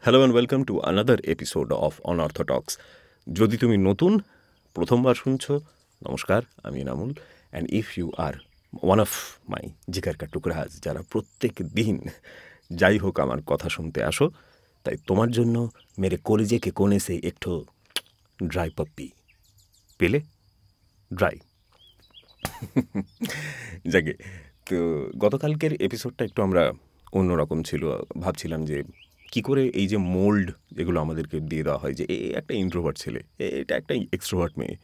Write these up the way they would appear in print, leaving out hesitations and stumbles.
Hello and welcome to another episode of unorthodox. যদি তুমি নতুন প্রথমবার শুনছো, নমস্কার, আমি Namul. And if you are one of my জিগার কা টুকরাজ, যারা প্রত্যেক দিন যাই হোক আমার কথা শুনতে আসো, তাই তোমার জন্য মেরে কলিজে কে কোণে সে একটু ড্রাই পপ্পি পেলে ড্রাই। যাকে তো গতকালকের এপিসোডটা একটু আমরা অন্যরকম ছিল। ভাবছিলাম যে কি করে এই যে মোল্ড যেগুলো আমাদেরকে দিয়ে দেওয়া হয়, যে এ একটা ইন্ট্রোভার্ট ছেলে, এটা একটা এক্সট্রোভার্ট মেয়ে,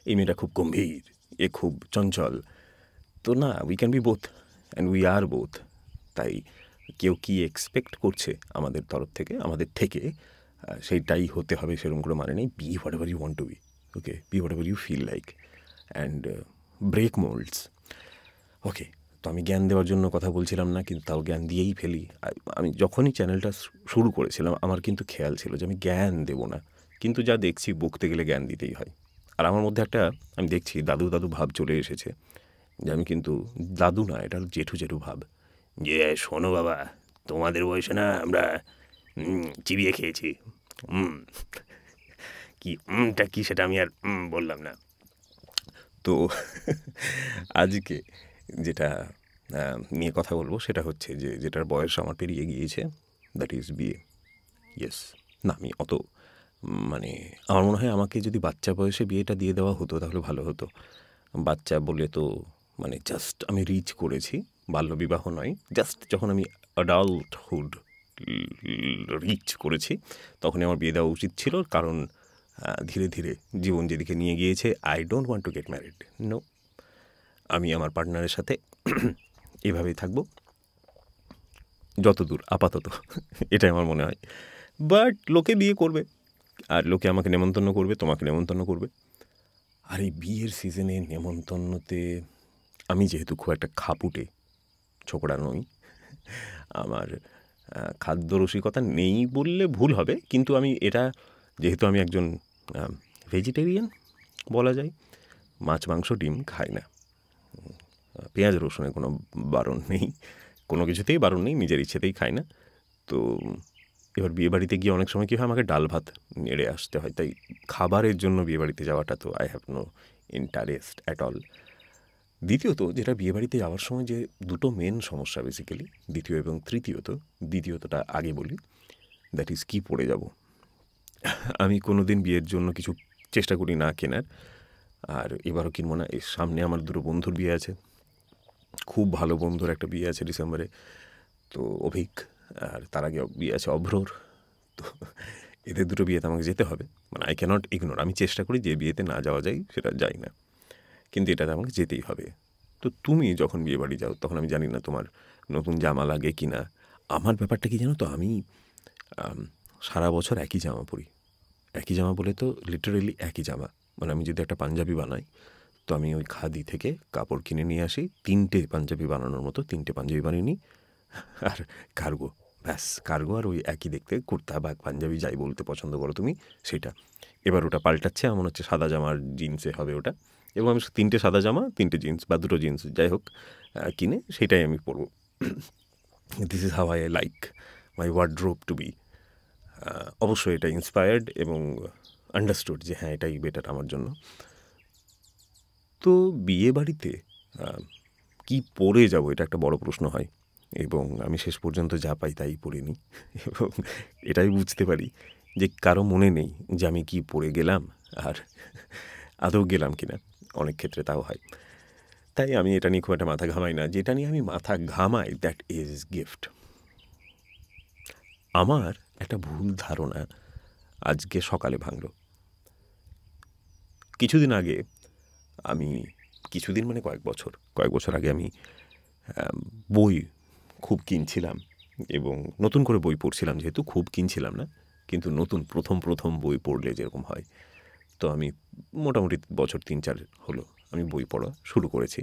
এই মেয়েটা খুব গম্ভীর, এ খুব চঞ্চল, তো না, we can be both and we are both. তাই কেউ কি এক্সপেক্ট করছে আমাদের তরফ থেকে, আমাদের থেকে, সেইটাই হতে হবে সেরকম করে মানে নেই। Be whatever you want to be, okay, be whatever you feel like and break moulds. Okay, তো আমি জ্ঞান দেওয়ার জন্য কথা বলছিলাম না, কিন্তু তাও জ্ঞান দিয়েই ফেলি। আমি যখনই চ্যানেলটা শুরু করেছিলাম আমার কিন্তু খেয়াল ছিল যে আমি জ্ঞান দেবো না, কিন্তু যা দেখছি বকতে গেলে জ্ঞান দিতেই হয়। আর আমার মধ্যে একটা, আমি দেখছি দাদু দাদু ভাব চলে এসেছে, যে আমি কিন্তু দাদু না, এটা জেঠু জেঠু ভাব, যে শোনো বাবা, তোমাদের বয়সে না আমরা চিবিয়ে খেয়েছি। কি টা কি সেটা আমি আর বললাম না। তো আজকে যেটা নিয়ে কথা বলবো সেটা হচ্ছে যে যেটার বয়স আমার পেরিয়ে গিয়েছে, দ্যাট ইজ বিয়ে। ইয়েস, না আমি অত মানে আমার মনে হয় আমাকে যদি বাচ্চা বয়সে বিয়েটা দিয়ে দেওয়া হতো তাহলে ভালো হতো। বাচ্চা বলে তো মানে জাস্ট আমি রিচ করেছি, বাল্যবিবাহ নয়, জাস্ট যখন আমি অ্যাডাল্টহুড রিচ করেছি তখনই আমার বিয়ে দেওয়া উচিত ছিল। কারণ ধীরে ধীরে জীবন যেদিকে নিয়ে গিয়েছে, I don't want to get married. No, আমি আমার পার্টনারের সাথে এভাবেই থাকবো যতদূর আপাতত, এটাই আমার মনে হয়। বাট লোকে বিয়ে করবে, আর লোকে আমাকে নেমন্তন্ন করবে, তোমাকে নেমন্তন্ন করবে। আর এই বিয়ের সিজনে নেমন্তন্নতে আমি যেহেতু খুব একটা খাপুটে ছোকরা নই, আমার খাদ্য রসিকতা নেই বললে ভুল হবে, কিন্তু আমি এটা, যেহেতু আমি একজন ভেজিটেরিয়ান বলা যায়, মাছ মাংস ডিম খাই না, পেঁয়াজ রসুনের কোনো বারণ নেই, কোনো কিছুতেই বারণ নেই, নিজের ইচ্ছেতেই খাই না। তো এবার বিয়েবাড়িতে গিয়ে অনেক সময় কী হয়, আমাকে ডাল ভাত নেড়ে আসতে হয়, তাই খাবারের জন্য বিয়েবাড়িতে যাওয়াটা তো I have no interest at all. দ্বিতীয়ত, যেটা বিয়েবাড়িতে যাওয়ার সময় যে দুটো মেন সমস্যা বেসিক্যালি, দ্বিতীয় এবং তৃতীয়ত, দ্বিতীয়তটা আগে বলি, দ্যাট ইজ কী পরে যাব। আমি কোনো দিন বিয়ের জন্য কিছু চেষ্টা করি না কেনার, আর এবারও কিনবো না। এর সামনে আমার দুটো বন্ধুর বিয়ে আছে, খুব ভালো বন্ধুর একটা বিয়ে আছে ডিসেম্বরে, তো অভিক, আর তার আগে বিয়ে আছে অভ্রর। তো এদের দুটো বিয়েতে আমাকে যেতে হবে, মানে আই ক্যানট ইগনোর। আমি চেষ্টা করি যে বিয়েতে না যাওয়া যায় সেটা যাই না, কিন্তু এটাতে আমাকে যেতেই হবে। তো তুমি যখন বিয়ে বাড়ি যাও তখন আমি জানি না তোমার নতুন জামা লাগে কি না। আমার ব্যাপারটা কি জানো তো, আমি সারা বছর একই জামা পরি। একই জামা বলে তো লিটারেলি একই জামা, মানে আমি যদি একটা পাঞ্জাবি বানাই তো আমি ওই খাদি থেকে কাপড় কিনে নিয়ে আসি, 3টে পাঞ্জাবি বানানোর মতো 3টে পাঞ্জাবি বানিয়ে নিই, আর কার্গো, ব্যাস কার্গো, আর ওই একই দেখতে কুর্তা বা পাঞ্জাবি যাই বলতে পছন্দ করো তুমি সেটা। এবার ওটা পাল্টাচ্ছে, এমন হচ্ছে সাদা জামার জিন্সে হবে ওটা, এবং আমি 3টে সাদা জামা 3টে জিন্স বা 2টো জিন্স যাই হোক কিনে সেটাই আমি পরবো। This is how I like my wardrobe to be. অবশ্যই এটা ইন্সপায়ার্ড এবং আন্ডারস্টুড যে হ্যাঁ এটাই বেটার আমার জন্য। তো বিয়ে বাড়িতে কী পরে যাব, এটা একটা বড় প্রশ্ন হয়, এবং আমি শেষ পর্যন্ত যা পাই তাই পরে নিই, এবং এটাই বুঝতে পারি যে কারো মনে নেই যে আমি কি পরে গেলাম আর আদৌ গেলাম কিনা, অনেক ক্ষেত্রে তাও হয়। তাই আমি এটা নিয়ে খুব একটা মাথা ঘামাই না। যেটা নিয়ে আমি মাথা ঘামাই দ্যাট ইজ গিফট। আমার একটা ভুল ধারণা আজকে সকালে ভাঙল। কিছুদিন আগে আমি, কিছুদিন মানে কয়েক বছর আগে আমি বই খুব কিনছিলাম, এবং নতুন করে বই পড়ছিলাম, যেহেতু খুব কিনছিলাম না, কিন্তু নতুন প্রথম বই পড়লে যেরকম হয়, তো আমি মোটামুটি বছর 3-4 হলো আমি বই পড়া শুরু করেছি।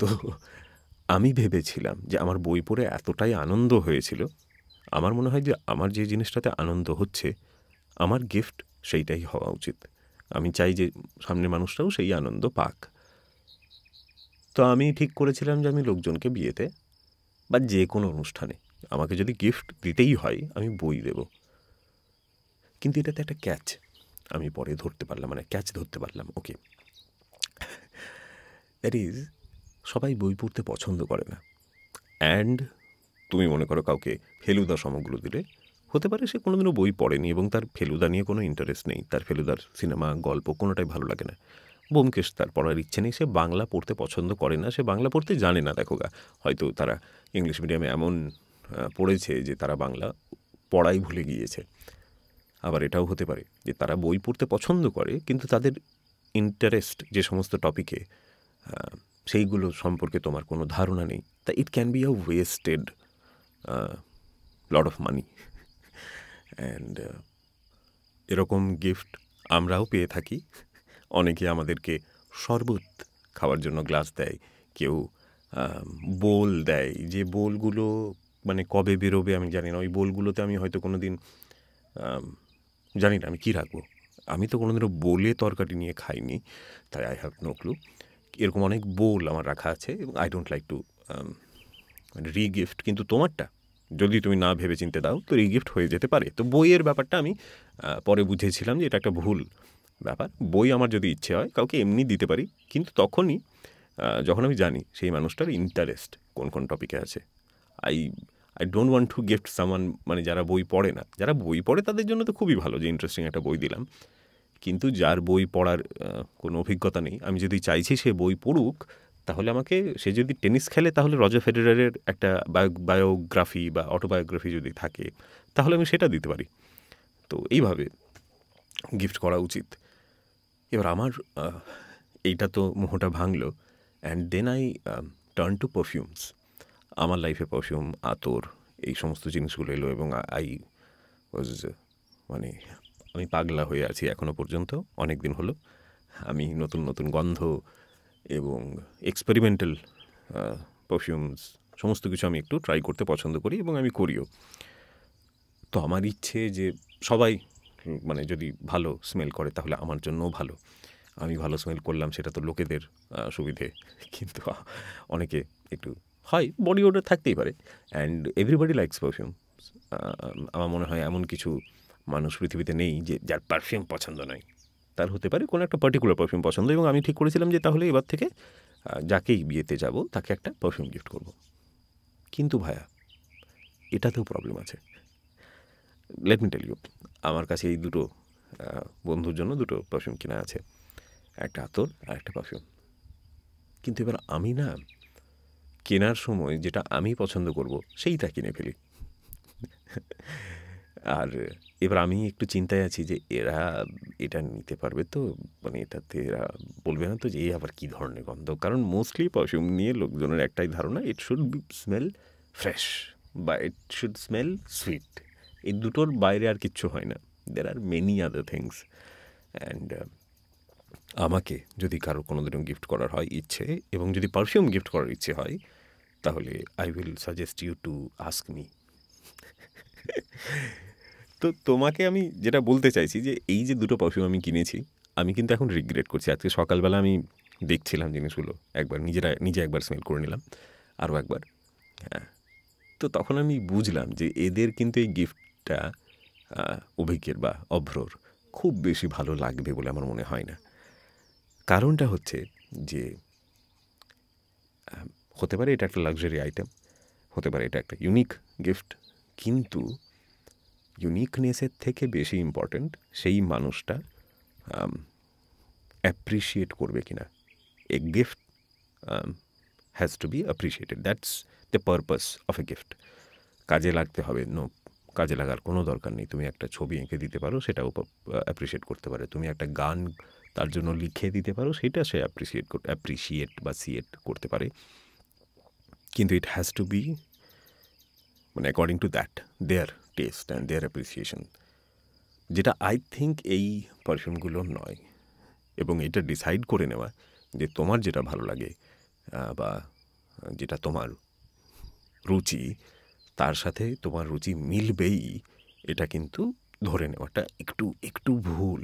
তো আমি ভেবেছিলাম যে আমার বই পড়ে এতটাই আনন্দ হয়েছিল, আমার মনে হয় যে আমার যে জিনিসটাতে আনন্দ হচ্ছে আমার গিফট সেইটাই হওয়া উচিত। আমি চাই যে সামনের মানুষটাও সেই আনন্দ পাক। তো আমি ঠিক করেছিলাম যে আমি লোকজনকে বিয়েতে বা যে কোনো অনুষ্ঠানে আমাকে যদি গিফট দিতেই হয় আমি বই দেব, কিন্তু এটাতে একটা ক্যাচ আমি পরে ধরতে পারলাম, মানে ক্যাচ ধরতে পারলাম। ওকে, দ্যাট ইজ সবাই বই পড়তে পছন্দ করে না। অ্যান্ড তুমি মনে করো কাউকে ফেলুদা সমগ্র দিলে, হতে পারে সে কোনোদিনও বই পড়েনি এবং তার ফেলুদা নিয়ে কোনো ইন্টারেস্ট নেই, তার ফেলুদার সিনেমা গল্প কোনোটাই ভালো লাগে না। ব্যোমকেশ তার পড়ার ইচ্ছে নেই, সে বাংলা পড়তে পছন্দ করে না, সে বাংলা পড়তে জানে না। দেখো গা, হয়তো তারা ইংলিশ মিডিয়ামে এমন পড়েছে যে তারা বাংলা পড়াই ভুলে গিয়েছে। আবার এটাও হতে পারে যে তারা বই পড়তে পছন্দ করে কিন্তু তাদের ইন্টারেস্ট যে সমস্ত টপিকে, সেইগুলো সম্পর্কে তোমার কোনো ধারণা নেই। তা it can be a wasted lot of money. And এরকম গিফট আমরাও পেয়ে থাকি। অনেকে আমাদেরকে শরবত খাওয়ার জন্য গ্লাস দেয়, কেউ বোল দেয়, যে বোলগুলো মানে কবে বেরোবে আমি জানি না। ওই বোলগুলোতে আমি হয়তো কোনো দিন জানি না আমি কী রাখবো। আমি তো কোনোদিনও বোলে তরকারি নিয়ে খাইনি, তাই আই হ্যাভ নো ক্লু। এরকম অনেক বোল আমার রাখা আছে এবং আই ডোন্ট লাইক টু রিগিফট। কিন্তু তোমারটা যদি তুমি না ভেবে চিনতে দাও তো রিগিফট হয়ে যেতে পারে। তো বইয়ের ব্যাপারটা আমি পরে বুঝেছিলাম যে এটা একটা ভুল ব্যাপার। বই আমার যদি ইচ্ছে হয় কাউকে এমনি দিতে পারি, কিন্তু তখনই যখন আমি জানি সেই মানুষটার ইন্টারেস্ট কোন কোন টপিকে আছে। I don't want two gift someone, মানে যারা বই পড়ে না। যারা বই পড়ে তাদের জন্য তো খুবই ভালো যে ইন্টারেস্টিং একটা বই দিলাম, কিন্তু যার বই পড়ার কোনো অভিজ্ঞতা নেই, আমি যদি চাইছি সে বই পড়ুক, তাহলে আমাকে, সে যদি টেনিস খেলে তাহলে রজার ফেডারারের একটা বায়োগ্রাফি বা অটোবায়োগ্রাফি যদি থাকে তাহলে আমি সেটা দিতে পারি। তো এইভাবে গিফট করা উচিত। এবার আমার এইটা তো মোহটা ভাঙলো, and then I turn to perfumes. আমার লাইফে পারফিউম, আতর, এই সমস্ত জিনিসগুলো এলো এবং আই ওয়াজ, মানে আমি পাগলা হয়ে আছি এখনও পর্যন্ত। অনেক দিন হলো আমি নতুন নতুন গন্ধ এবং এক্সপেরিমেন্টাল পারফিউমস সমস্ত কিছু আমি একটু ট্রাই করতে পছন্দ করি এবং আমি করিও। তো আমার ইচ্ছে যে সবাই মানে যদি ভালো স্মেল করে তাহলে আমার জন্যও ভালো। আমি ভালো স্মেল করলাম সেটা তো লোকেদের সুবিধে, কিন্তু অনেকে একটু হয় বডি ওডর থাকতেই পারে। And everybody likes perfume. আমার মনে হয় এমন কিছু মানুষ পৃথিবীতে নেই যে যার পারফিউম পছন্দ নয়। তার হতে পারে কোনো একটা পার্টিকুলার পারফিউম পছন্দ, এবং আমি ঠিক করেছিলাম যে তাহলে এবার থেকে যাকেই বিয়েতে যাব তাকে একটা পারফিউম গিফট করব। কিন্তু ভায়া, এটাতেও প্রবলেম আছে। লেট মি টেল ইউ, আমার কাছে এই দুটো বন্ধুর জন্য দুটো পারফিউম কেনা আছে, একটা আতর আর একটা পারফিউম। কিন্তু এবার আমি না কেনার সময় যেটা আমি পছন্দ করব সেইটা কিনে ফেলি। আর এবার আমি একটু চিন্তায় আছি যে এরা এটা নিতে পারবে তো, মানে এটাতে এরা বলবে না তো যে এই আবার কী ধরনের গন্ধ। কারণ মোস্টলি পারফিউম নিয়ে লোকজনের একটাই ধারণা, it should be smell fresh বা ইট শুড স্মেল সুইট। এই দুটোর বাইরে আর কিচ্ছু হয় না। There are many other things. And আমাকে যদি কারো কোনো দিনও গিফট করার হয় ইচ্ছে, এবং যদি পারফিউম গিফট করার ইচ্ছে হয়, তাহলে I will suggest you to ask me. তো তোমাকে আমি যেটা বলতে চাইছি যে এই যে দুটো পারফিউম আমি কিনেছি, আমি কিন্তু এখন রিগ্রেট করছি। আজকে সকালবেলা আমি দেখছিলাম জিনিসগুলো, একবার নিজে একবার স্মেল করে নিলাম, আরও একবার। হ্যাঁ, তো তখন আমি বুঝলাম যে এদের কিন্তু এই গিফটটা অভিজ্ঞের বা অভ্রর খুব বেশি ভালো লাগবে বলে আমার মনে হয় না। কারণটা হচ্ছে যে হতে পারে এটা একটা লাক্সারি আইটেম, হতে পারে এটা একটা ইউনিক গিফট, কিন্তু ইউনিকনেসের থেকে বেশি ইম্পর্ট্যান্ট সেই মানুষটা অ্যাপ্রিসিয়েট করবে কিনা। A gift has to B appreciated, that's the purpose of a gift. কাজে লাগতে হবে নো, কাজে লাগার কোনো দরকার নেই। তুমি একটা ছবি এঁকে দিতে পারো, সেটাও অ্যাপ্রিসিয়েট করতে পারে। তুমি একটা গান তার জন্য লিখে দিতে পারো, সেটা সে অ্যাপ্রিসিয়েট বা সিয়েট করতে পারে। কিন্তু ইট হ্যাজ টু বি মানে according to that their taste and their appreciation, যেটা আই থিঙ্ক এই পারফিউমগুলো নয়। এবং এটা ডিসাইড করে নেওয়া যে তোমার যেটা ভালো লাগে বা যেটা তোমার রুচি, তার সাথে তোমার রুচি মিলবেই, এটা কিন্তু ধরে নেওয়াটা একটু একটু ভুল।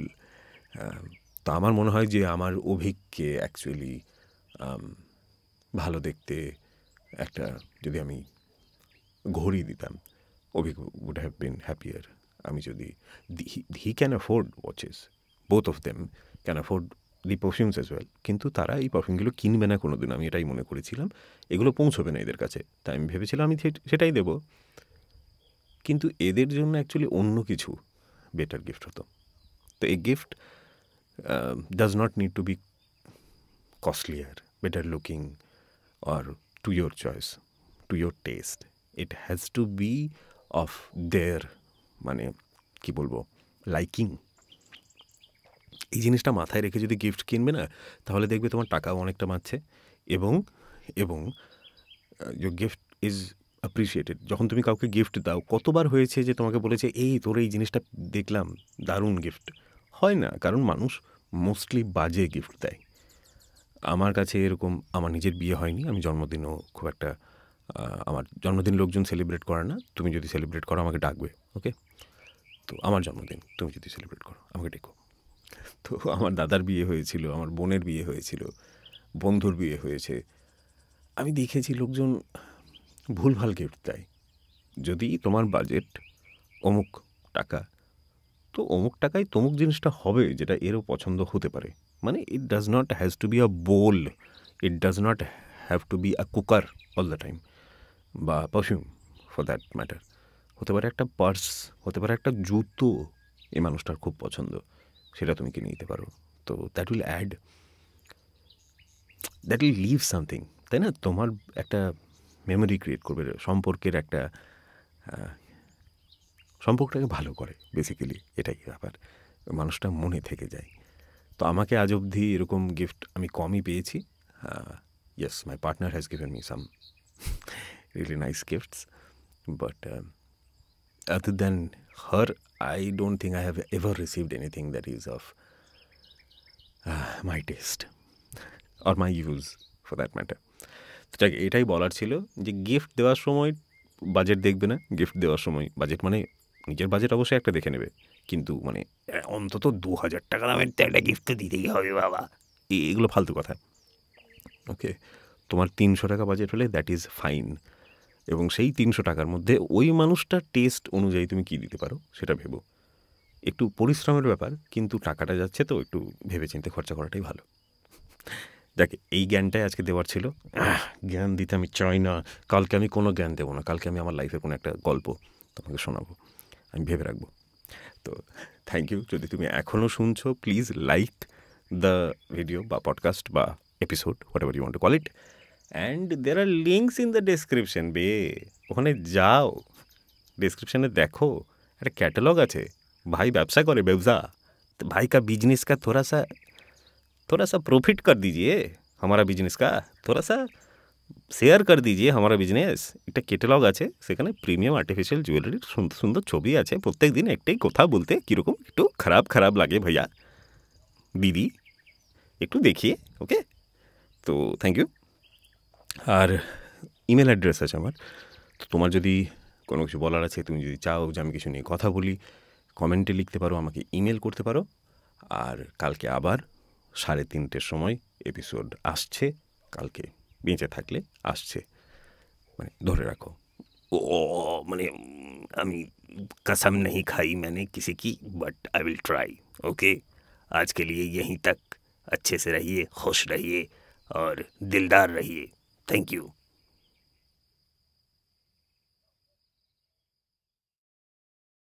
তো আমার মনে হয় যে আমার অভিজ্ঞকে অ্যাকচুয়ালি ভালো দেখতে একটা, যদি আমি ঘড়ি দিতাম, Avik would have been happier. আমি যদি he can afford watches, both of them can afford the perfumes as well, কিন্তু তারা এই পারফিউমগুলো কিনবে না কোনো দিন, আমি এটাই মনে করেছিলাম। এগুলো পৌঁছবে না এদের কাছে, তাই আমি ভেবেছিলাম আমি সেটাই দেবো। কিন্তু এদের জন্য অ্যাকচুয়ালি অন্য কিছু বেটার গিফট হতো। তো এই gift does not need to be costlier, better looking or to your choice, to your taste. It has to be of their মানে কি বলবো লাইকিং। এই জিনিসটা মাথায় রেখে যদি গিফট কিনবে না, তাহলে দেখবে তোমার টাকাও অনেকটা বাঁচছে, এবং এবং your gift is appreciated. যখন তুমি কাউকে গিফট দাও, কতবার হয়েছে যে তোমাকে বলেছে এই তোর এই জিনিসটা দেখলাম দারুণ গিফট? হয় না, কারণ মানুষ মোস্টলি বাজে গিফট দেয়। আমার কাছে এরকম, আমার নিজের বিয়ে হয়নি, আমি জন্মদিনও খুব একটা, আমার জন্মদিন লোকজন সেলিব্রেট করে না। তুমি যদি সেলিব্রেট করো আমাকে ডাকবে, ওকে? তো আমার জন্মদিন তুমি যদি সেলিব্রেট করো আমাকে ডেকো। তো আমার দাদার বিয়ে হয়েছিল, আমার বোনের বিয়ে হয়েছিল, বন্ধুর বিয়ে হয়েছে, আমি দেখেছি লোকজন ভুলভাল গিফট দেয়। যদি তোমার বাজেট অমুক টাকা, তো অমুক টাকায় তমুক জিনিসটা হবে যেটা এরও পছন্দ হতে পারে। মানে it does not has to be a bowl, it does not have to be a cooker all the time, বা পারফিউম ফর দ্যাট ম্যাটার। হতে পারে একটা পার্স, হতে পারে একটা জুতো এই মানুষটার খুব পছন্দ, সেটা তুমি কিনে নিতে পারো। তো that will add, that will leave something, তাই না? তোমার একটা মেমোরি ক্রিয়েট করবে, সম্পর্কের একটা সম্পর্কটাকে ভালো করে, বেসিক্যালি এটাই ব্যাপার, মানুষটা মনে থেকে যায়। তো আমাকে আজ অবধি এরকম গিফট আমি কমই পেয়েছি। Yes, my partner has given me some really nice gifts, but other than her, I don't think I have ever received anything that is of my taste or my use for that matter. তো যাক, এটাই বলার ছিল যে gift দেওয়ার সময় budget দেখবে না। গিফট দেওয়ার সময় বাজেট মানে নিজের বাজেট অবশ্যই একটা দেখে নেবে, কিন্তু মানে অন্তত 2000 টাকা দামের তো একটা গিফট তো দিতেই হবে বাবা, এগুলো ফালতু কথা। ওকে, তোমার 300 টাকা বাজেট হলে দ্যাট ইজ ফাইন, এবং সেই 300 টাকার মধ্যে ওই মানুষটার টেস্ট অনুযায়ী তুমি কী দিতে পারো সেটা ভেবো। একটু পরিশ্রমের ব্যাপার, কিন্তু টাকাটা যাচ্ছে তো একটু ভেবেচিন্তে খরচা করাটাই ভালো। দেখে এই জ্ঞানটাই আজকে দেওয়ার ছিল। জ্ঞান দিতে আমি চাই না, কালকে আমি কোনো জ্ঞান দেবো না, কালকে আমি আমার লাইফে কোনো একটা গল্প তোমাকে শোনাবো, আমি ভেবে রাখবো। তো থ্যাংক ইউ। যদি তুমি এখনও শুনছো, প্লিজ লাইক দ্য ভিডিও বা পডকাস্ট বা episode, whatever you want to call it, and there are links in the description বে, ওখানে যাও, डिस्क्रिप्शन में देखो, अरे कैटलॉग আছে, भाई व्यवसाय करे व्यवसा, तो भाई का बिजनेस का थोड़ा सा प्रॉफिट कर दीजिए, हमारा बिजनेस का थोड़ा सा শেয়ার कर दीजिए हमारा बिजनेस। একটা ক্যাটালগ আছে, সেখানে প্রিমিয়াম আর্টিফিশিয়াল জুয়েলারির সুন্দর সুন্দর ছবি আছে। প্রত্যেক দিন একটাই কথা বলতে কীরকম একটু খারাপ খারাপ লাগে ভাইয়া দিদি, একটু দেখিয়ে, ওকে? তো থ্যাংক ইউ। আর ইমেল অ্যাড্রেস আছে আমার, তো তোমার যদি কোনো কিছু বলার আছে, তুমি যদি চাও যে আমি কিছু নিয়ে কথা বলি, কমেন্টে লিখতে পারো, আমাকে ইমেল করতে পারো। আর কালকে আবার 3:30 সময় এপিসোড আসছে, কালকে বেঁচে থাকলে আসছে, মানে ধরে রাখো। ও মানে আমি कसम नहीं खाई मैंने किसी की, but I will try, okay? आज के लिए यहीं तक, अच्छे से रहिए, खुश रहिए और दिलदार रहिए। Thank you.